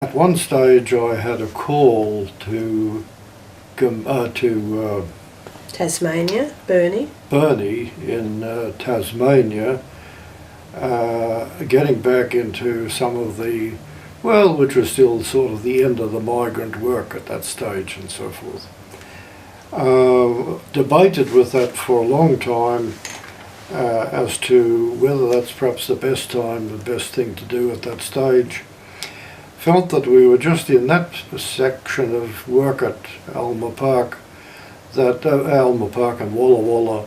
At one stage I had a call to Tasmania, Burnie. Burnie in Tasmania, getting back into some of the, well, which was still sort of the end of the migrant work at that stage and so forth. Debated with that for a long time as to whether that's perhaps the best time, the best thing to do at that stage. Felt that we were just in that section of work at Alma Park, Alma Park and Walla Walla,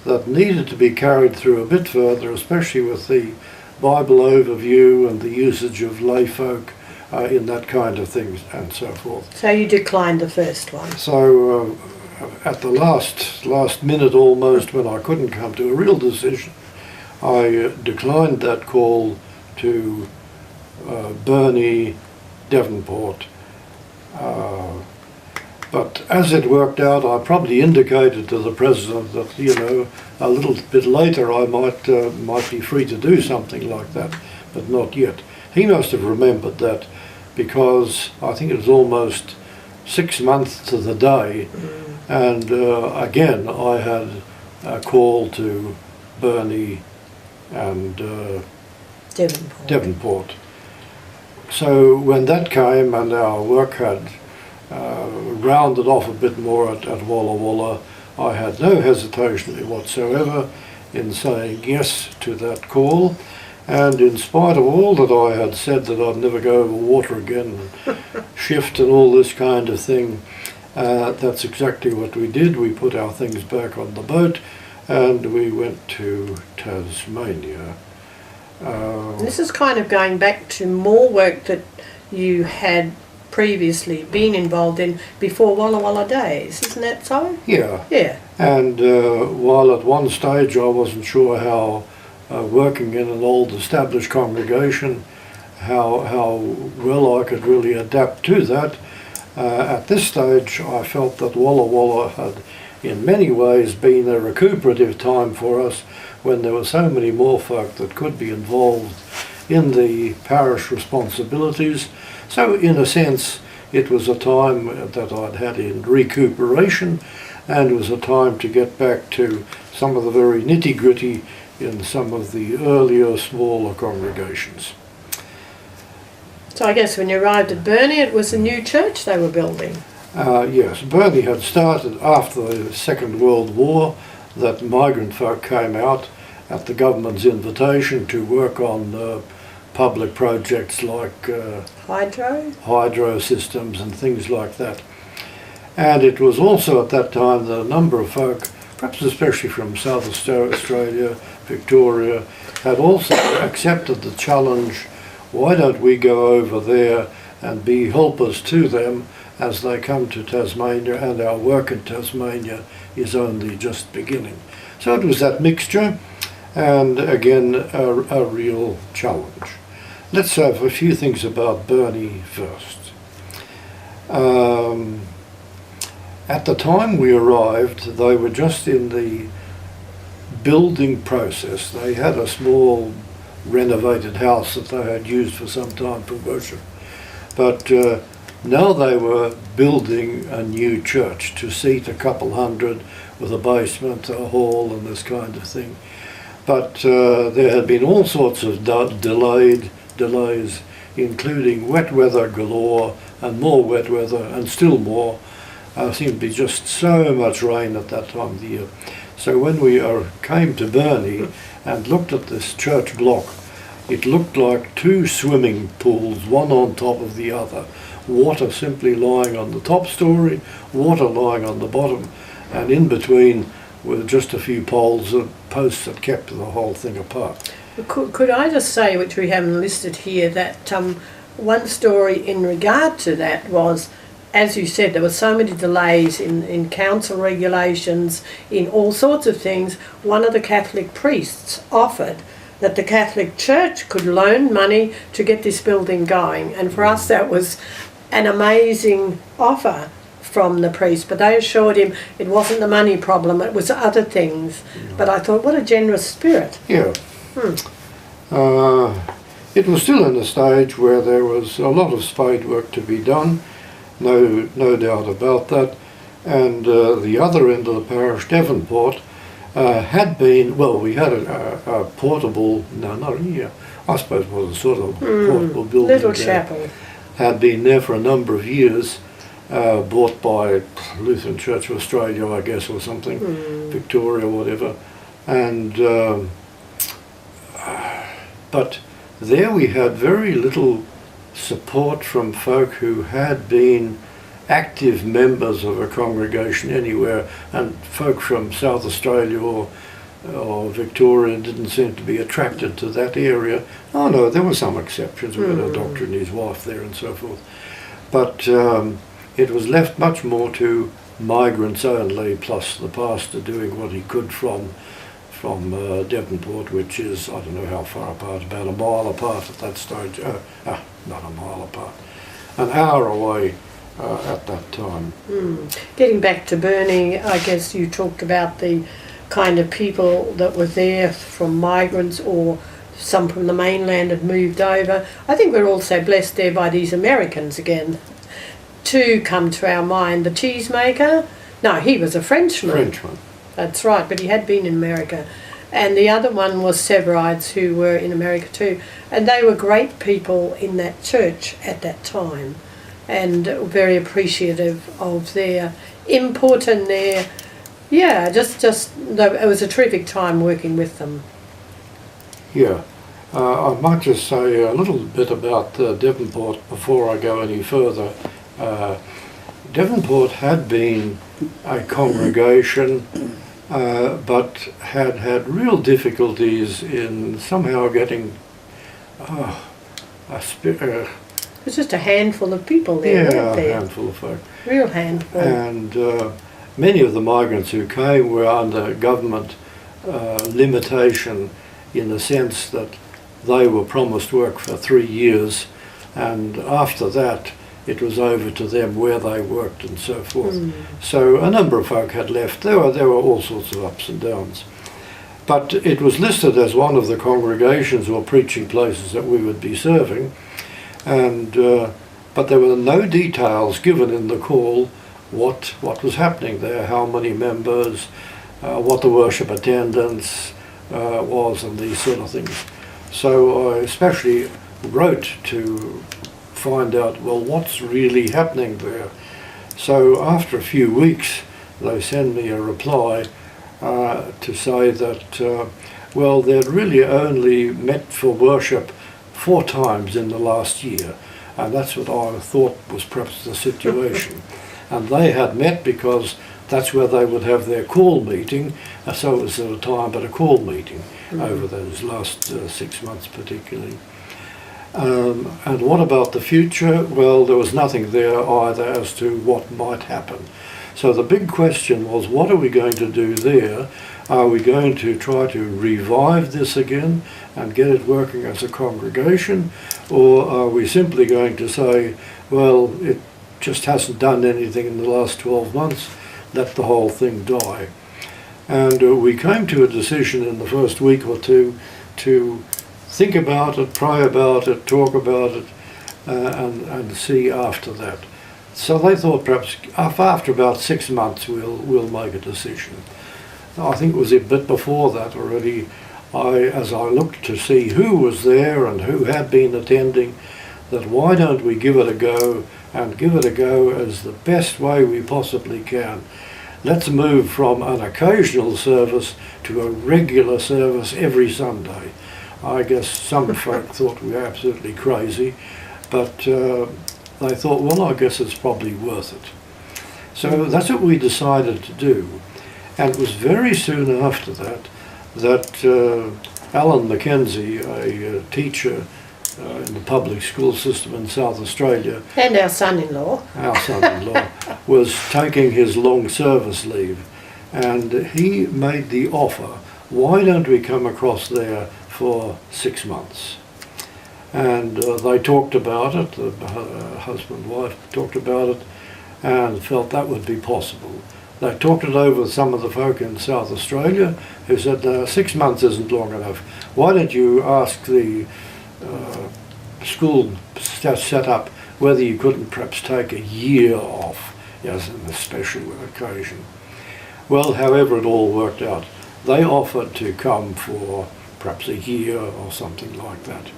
that needed to be carried through a bit further, especially with the Bible overview and the usage of lay folk in that kind of thing and so forth. So you declined the first one? So at the last minute almost, when I couldn't come to a real decision, I declined that call to Burnie, Devonport. But as it worked out, I probably indicated to the president that, you know, a little bit later I might be free to do something like that, but not yet. He must have remembered that, because I think it was almost 6 months to the day, and again I had a call to Burnie and Devonport. So when that came and our work had rounded off a bit more at Walla Walla, I had no hesitation whatsoever in saying yes to that call, and in spite of all that I had said that I'd never go over water again and shift and all this kind of thing, that's exactly what we did. We put our things back on the boat and we went to Tasmania. This is kind of going back to more work that you had previously been involved in before Walla Walla days, isn't that so? Yeah. Yeah. And while at one stage I wasn't sure how working in an old established congregation, how well I could really adapt to that, at this stage I felt that Walla Walla had in many ways been a recuperative time for us, when there were so many more folk that could be involved in the parish responsibilities. So in a sense it was a time that I'd had in recuperation, and it was a time to get back to some of the very nitty-gritty in some of the earlier smaller congregations. So I guess when you arrived at Burnie, it was a new church they were building. Yes, Burnie had started after the Second World War, that migrant folk came out at the government's invitation to work on public projects like hydro systems and things like that. And it was also at that time that a number of folk, perhaps especially from South Australia, Victoria, had also accepted the challenge, why don't we go over there and be helpers to them as they come to Tasmania, and our work in Tasmania is only just beginning. So it was that mixture, and again a real challenge. Let's have a few things about Burnie first. At the time we arrived, they were just in the building process. They had a small renovated house that they had used for some time for worship, but now they were building a new church to seat a couple hundred, with a basement, a hall and this kind of thing. But there had been all sorts of delays, including wet weather galore and more wet weather and still more. Seemed to be just so much rain at that time of the year. So when we came to Burnie and looked at this church block, it looked like two swimming pools, one on top of the other. Water simply lying on the top story, water lying on the bottom, and in between were just a few poles of posts that kept the whole thing apart. Could I just say, which we haven't listed here, that one story in regard to that was, as you said, there were so many delays in council regulations, in all sorts of things. One of the Catholic priests offered that the Catholic Church could loan money to get this building going, and for us that was an amazing offer from the priest, but they assured him it wasn't the money problem, it was other things. But I thought, what a generous spirit. Yeah. it was still in a stage where there was a lot of spade work to be done, no doubt about that. And the other end of the parish, Devonport, had been, well, we had a portable, no, not here, I suppose it was a sort of portable building. Little chapel. Had been there for a number of years, bought by Lutheran Church of Australia, I guess, or something, Victoria, whatever. And but there we had very little support from folk who had been active members of a congregation anywhere, and folk from South Australia or Victoria didn't seem to be attracted to that area. Oh no, there were some exceptions. We had a doctor and his wife there and so forth. But it was left much more to migrants only, plus the pastor doing what he could from Devonport, which is, I don't know how far apart, about a mile apart at that stage. Not a mile apart, an hour away at that time. Getting back to Burnie, I guess you talked about the kind of people that were there from migrants, or some from the mainland had moved over. I think we're also blessed there by these Americans again to come to our mind. The cheesemaker, no, he was a Frenchman. That's right, but he had been in America. And the other one was Severides, who were in America too. And they were great people in that church at that time, and very appreciative of their input and their, it was a terrific time working with them. Yeah. I might just say a little bit about Devonport before I go any further. Devonport had been a congregation, but had real difficulties in somehow getting it was just a handful of people there, weren't there? A handful of folk. Real handful. And many of the migrants who came were under government limitation, in the sense that they were promised work for 3 years, and after that it was over to them where they worked and so forth. So a number of folk had left. There were all sorts of ups and downs. But it was listed as one of the congregations or preaching places that we would be serving, and but there were no details given in the call what was happening there, how many members, what the worship attendance was, and these sort of things. So I especially wrote to find out, well, what's really happening there. So after a few weeks they send me a reply to say that well, they'd really only met for worship 4 times in the last year, and that's what I thought was perhaps the situation. And they had met because that's where they would have their call meeting, so it was at a time but a call meeting over those last 6 months particularly. And what about the future? Well, there was nothing there either as to what might happen. So the big question was, what are we going to do there? Are we going to try to revive this again and get it working as a congregation? Or are we simply going to say, well, it just hasn't done anything in the last 12 months, let the whole thing die? And we came to a decision in the first week or two to think about it, pray about it, talk about it, and see after that. So they thought perhaps after about 6 months we'll make a decision. I think it was a bit before that already. As I looked to see who was there and who had been attending, that why don't we give it a go, and give it a go as the best way we possibly can. Let's move from an occasional service to a regular service every Sunday. I guess some folk thought we were absolutely crazy, but they thought, well, I guess it's probably worth it. So that's what we decided to do. And it was very soon after that Alan Mackenzie, a teacher in the public school system in South Australia, and our son-in-law, was taking his long service leave, and he made the offer, why don't we come across there for 6 months? And they talked about it, the husband and wife talked about it, and felt that would be possible. They talked it over with some of the folk in South Australia, who said 6 months isn't long enough. Why don't you ask the school set up, whether you couldn't perhaps take a year off as a special occasion. Well, however it all worked out, they offered to come for perhaps a year or something like that.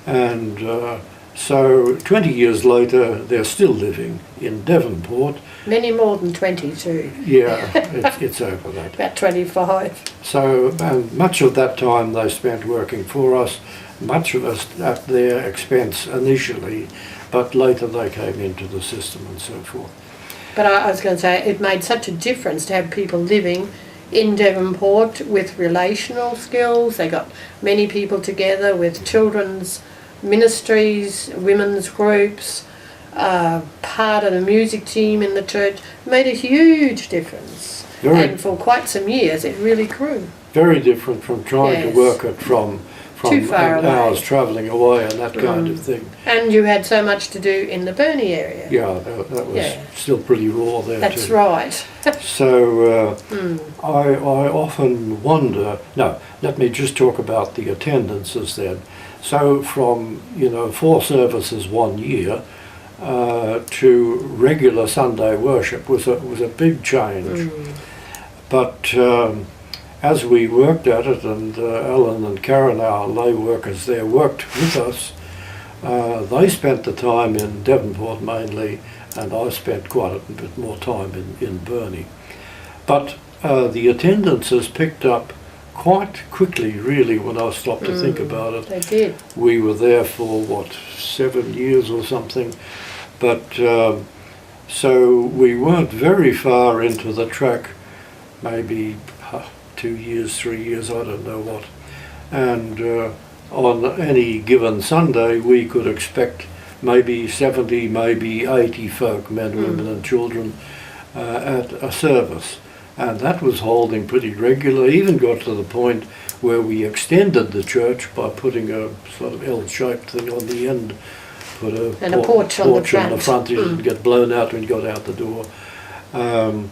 And so 20 years later, they're still living in Devonport. Many more than 22. Yeah, it's over that. About 25. So, and much of that time they spent working for us, much of us at their expense initially, but later they came into the system and so forth. But I was going to say, it made such a difference to have people living in Devonport with relational skills. They got many people together with children's ministries, women's groups, part of the music team in the church. It made a huge difference. And for quite some years it really grew. Very different from trying to work it from too far away. Hours travelling away and that kind of thing. And you had so much to do in the Burnie area. Yeah, that was still pretty raw there. That's too. right. So I often wonder, no, let me just talk about the attendances then. So from, 4 services 1 year to regular Sunday worship was a big change. But as we worked at it, and Alan and Karen, our lay workers there, worked with us, they spent the time in Devonport mainly, and I spent quite a bit more time in Burnie. But the attendances picked up quite quickly, really, when I stopped to think about it. They did. We were there for, 7 years or something. But so we weren't very far into the track, maybe 2 years, 3 years, I don't know what. And on any given Sunday we could expect maybe 70, maybe 80 folk, men, women and children, at a service. And that was holding pretty regular, even got to the point where we extended the church by putting a sort of L-shaped thing on the end, put a porch on the front. You didn't get blown out when you got out the door. And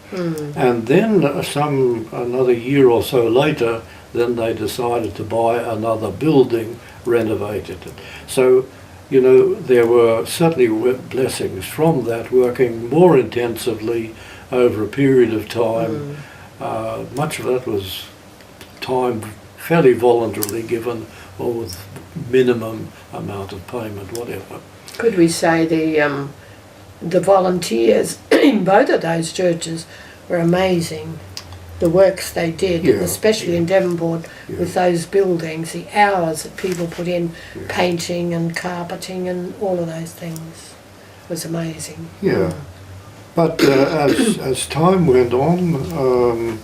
then another year or so later, then they decided to buy another building, renovated it. So, there were certainly blessings from that, working more intensively over a period of time. Much of that was time fairly voluntarily given, or with minimum amount of payment, whatever. Could we say the volunteers in both of those churches were amazing? The works they did, especially in Devonport, with those buildings, the hours that people put in painting and carpeting and all of those things was amazing. But as time went on,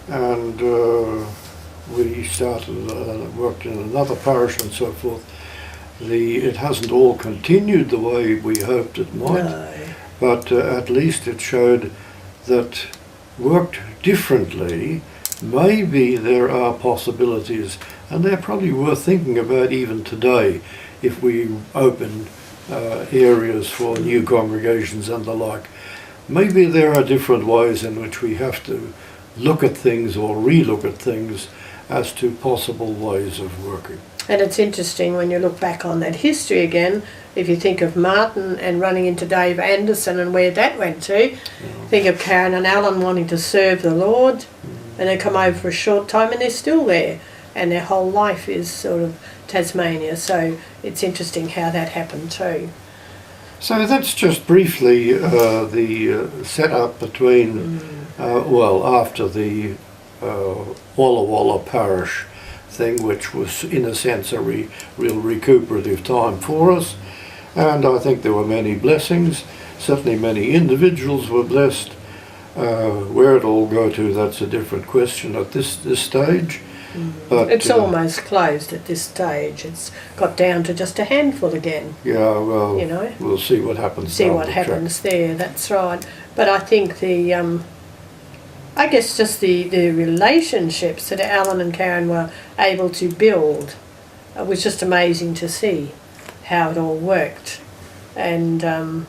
and we started worked in another parish and so forth, it hasn't all continued the way we hoped it might. No. But at least it showed that worked differently, maybe there are possibilities, and they're probably worth thinking about even today if we open areas for new congregations and the like. Maybe there are different ways in which we have to look at things or re-look at things as to possible ways of working. And it's interesting when you look back on that history again, if you think of Martin and running into Dave Anderson and where that went to, think of Karen and Alan wanting to serve the Lord, and they come over for a short time and they're still there, and their whole life is sort of Tasmania. So it's interesting how that happened too. So that's just briefly the setup between, after the Walla Walla parish thing, which was in a sense a real recuperative time for us. And I think there were many blessings. Certainly many individuals were blessed. Where it all go to, that's a different question at this stage. But it's almost closed at this stage. It's got down to just a handful again. Yeah, well, we'll see what happens. See what happens there, that's right. But I think I guess just the relationships that Alan and Karen were able to build was just amazing to see how it all worked. And I'm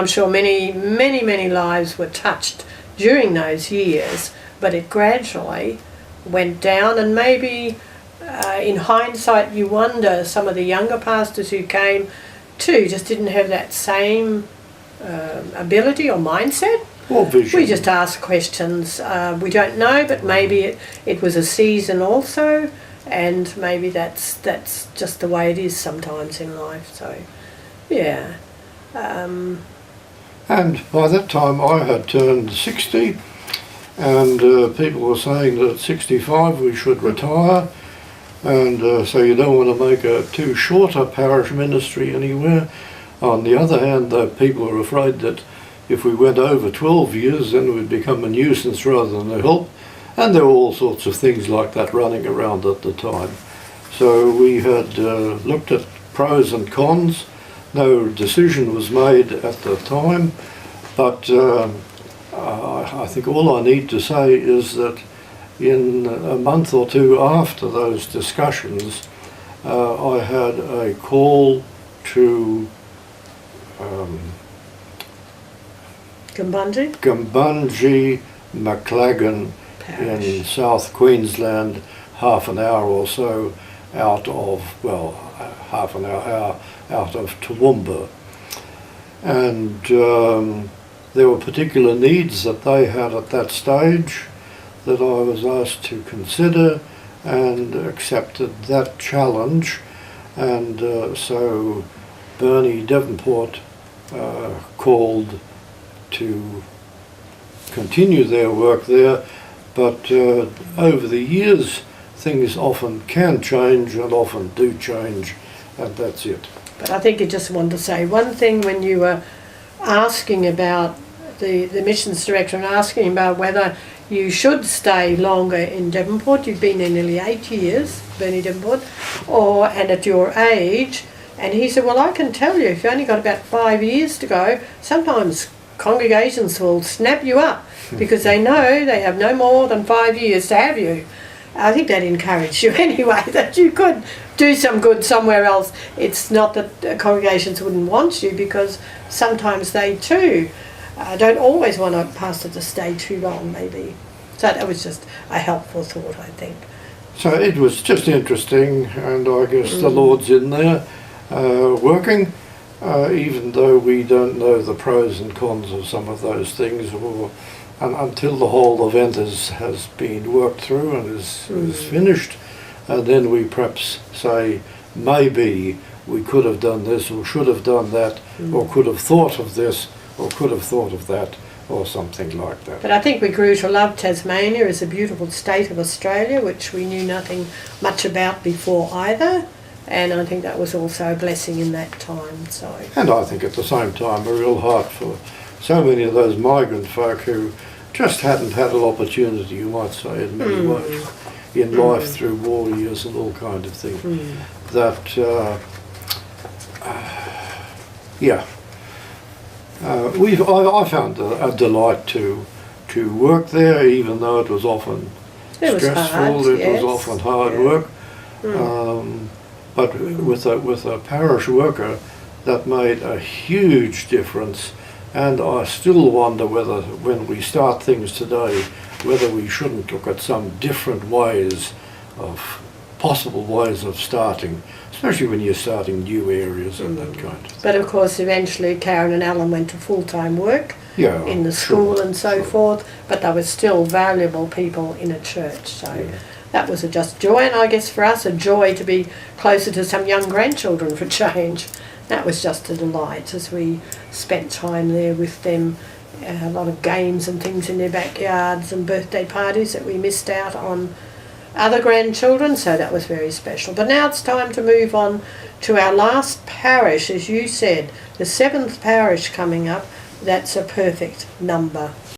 sure many lives were touched during those years, but it gradually went down, and maybe in hindsight, you wonder some of the younger pastors who came too just didn't have that same ability or mindset. Or vision. We just ask questions. We don't know, but maybe it was a season also, and maybe that's just the way it is sometimes in life. So, yeah. And by that time I had turned 60, and people were saying that at 65 we should retire, and so you don't want to make a too short a parish ministry anywhere. On the other hand, though, people were afraid that if we went over 12 years then we'd become a nuisance rather than a help, and there were all sorts of things like that running around at the time. So we had looked at pros and cons. No decision was made at the time, but I think all I need to say is that in a month or two after those discussions, I had a call to Gumbungie Maclagan in South Queensland, half an hour or so out of, well, half an hour out of Toowoomba. And there were particular needs that they had at that stage that I was asked to consider, and accepted that challenge. And so Burnie and Devonport called to continue their work there, but over the years things often can change and often do change, and that's it. But I think you just wanted to say one thing when you were asking about the missions director and asking about whether you should stay longer in Devonport. You've been there nearly 8 years, Burnie Devonport, and at your age. And he said, well, I can tell you, if you only got about 5 years to go, sometimes congregations will snap you up because they know they have no more than 5 years to have you. I think that encouraged you anyway, that you could do some good somewhere else. It's not that congregations wouldn't want you, because sometimes they too don't always want a pastor to stay too long, maybe. So that was just a helpful thought, I think. So it was just interesting, and I guess the Lord's in there working, even though we don't know the pros and cons of some of those things, until the whole event has been worked through and is finished, and then we perhaps say, maybe we could have done this or should have done that, or could have thought of this or could have thought of that, or something like that. But I think we grew to love Tasmania as a beautiful state of Australia, which we knew nothing much about before either, and I think that was also a blessing in that time. So. And I think at the same time a real heart for so many of those migrant folk who just hadn't had an opportunity, you might say, in many ways in life, through war years and all kind of things. That I found a delight to work there, even though it was often stressful. Was often hard work. But with a parish worker, that made a huge difference. And I still wonder whether, when we start things today, whether we shouldn't look at some different ways possible ways of starting, especially when you're starting new areas and that kind of thing. But of course, eventually Karen and Alan went to full-time work in the school and so forth, but they were still valuable people in a church. So that was just joy, and I guess for us a joy to be closer to some young grandchildren for change. That was just a delight as we spent time there with them. A lot of games and things in their backyards and birthday parties that we missed out on other grandchildren, so that was very special. But now it's time to move on to our last parish, as you said, the 7th parish coming up. That's a perfect number.